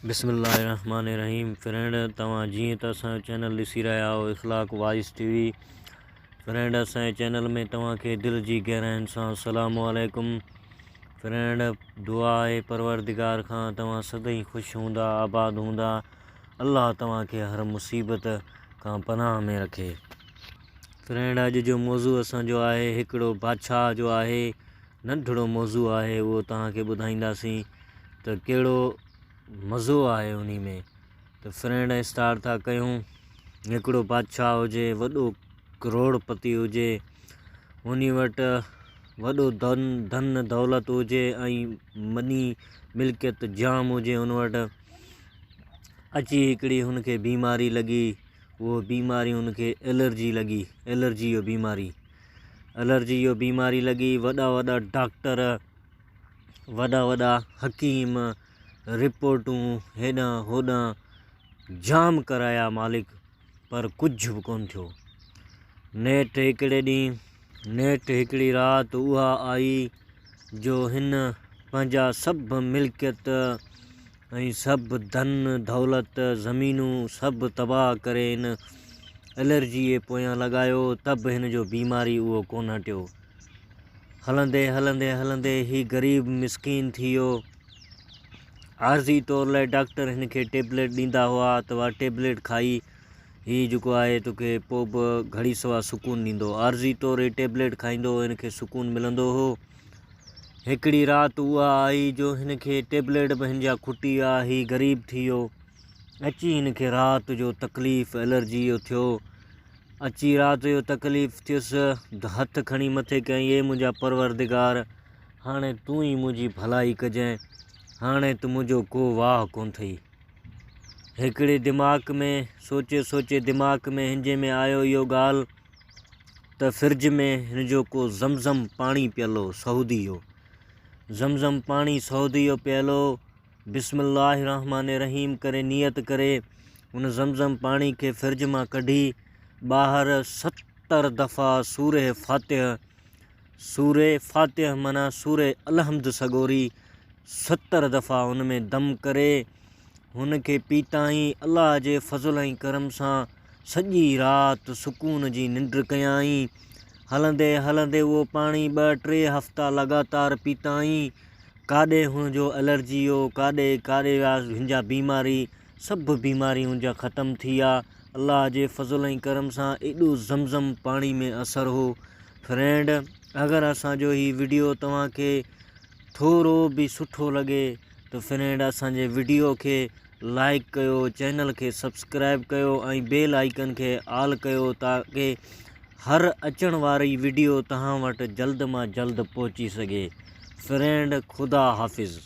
बिस्मिल्लाहिर्रहमानिर्रहीम। फ्रेंड तव्हां जीअं त असांजो चैनल ॾिसी रहिया आहियो इख़लाक़ वॉइस टीवी। फ्रेंड असांजे चैनल में तव्हांखे दिलि जी गहराइनि सां अस्सलामु अलैकुम। फ्रेंड दुआ आहे परवरदिगार खां तव्हां सदाईं ख़ुशि हूंदा, आबाद हूंदा। अल्लाह तव्हांखे हर मुसीबत खां पनाह में रखे। फ्रेंड अॼु जो मौज़ू असांजो आहे हिकिड़ो बादशाह जो आहे, नंढिड़ो मौज़ू आहे, उहो तव्हांखे ॿुधाईंदासीं त कहिड़ो मज़ो आहे उन में। त फ्रेंड स्टार्ट था कयूं। हिकिड़ो बादशाह हुजे, वॾो करोड़पति हुजे, उन वटि वॾो धन दौलत हुजे ऐं मनी मिल्कियत जाम हुजे। उन वटि अची हिकिड़ी हुनखे बीमारी लॻी। उहो बीमारी हुनखे एलर्जी लॻी, एलर्जी जो बीमारी लॻी। वॾा वॾा डॉक्टर, वॾा हकीम, रिपोर्टूं हेॾां होॾां जाम कराया मालिक, पर कुझु बि कोन थियो। नेठि हिकिड़ी राति उहा आई जो हिन पंहिंजा सभु मिल्कियत ऐं सभु धन दौलत ज़मीनूं सभु तबाह करे हिन एलर्जी जे पोयां लॻायो, त बि हिन जो बीमारी उहो कोन हटियो। हलंदे हलंदे हलंदे ही ग़रीब मिसकीन थी वियो। आर्ज़ी तौर लाइ डॉक्टर हिन खे टेबलेट ॾींदा हुआ त उहा टेबलेट खाई हीअ जेको आहे तोखे पोइ बि घड़ी सवा सुकून ॾींदो। आर्ज़ी तौर ही टेबलेट खाईंदो, हिन खे सुकून मिलंदो हो। हिकिड़ी राति उहा आई जो हिन खे टेबलेट बि हिन जा खुटी विया, हीअ ग़रीब थी वियो। अची हिन खे राति जो तकलीफ़ एलर्जी जो थियो। अची राति जो तकलीफ़ थियुसि, हथु खणी मथे कयईं, ये मुंहिंजा परवरदिगार, हाणे तूं ई मुंहिंजी भलाई कजांइ, हाणे त मुंहिंजो को वाह कोन अथई। हिकिड़े दिमाग़ में सोचे दिमाग़ में हिनजे में आयो इहो ॻाल्हि त फ्रिज में हिन जो को ज़मज़म पाणी पियल हो, सऊदी जो ज़मज़म पाणी सऊदी जो पियल हो। बिस्मिल्लाहिर्रहमानिर्रहीम करे नियत करे हुन ज़मज़म पाणी खे फ्रिज मां कढी ॿाहिरि 70 दफ़ा सूरे फ़ातिह माना सूरे अलहम्द सगोरी 70 दफ़ा हुन में दम करे हुन खे पीताईं। अल्लाह जे फज़ल ऐं करम सां सॼी राति सुकून जी निंड कयाईं। हलंदे हलंदे उहो पाणी 2-3 हफ़्ता लगातार पीताईं। काॾे हुनजो एलर्जी हो, काॾे हिन जा बीमारी, सभु बीमारी हुनजा ख़तमु थी विया। अल्लाह जे फज़ल ऐं करम सां एॾो ज़मज़म पाणी में असरु हो। फ्रेंड अगरि असांजो ही वीडियो तव्हांखे थोरो बि सुठो लॻे त फ्रेंड असांजे वीडियो खे लाइक कयो, चैनल खे सब्सक्राइब कयो ऐं बेल आइकन खे ऑल कयो, ताकी हर अचण वारी वीडियो तव्हां वटि जल्द मां जल्द पहुची सघे। फ्रेंड ख़ुदा हाफ़िज़।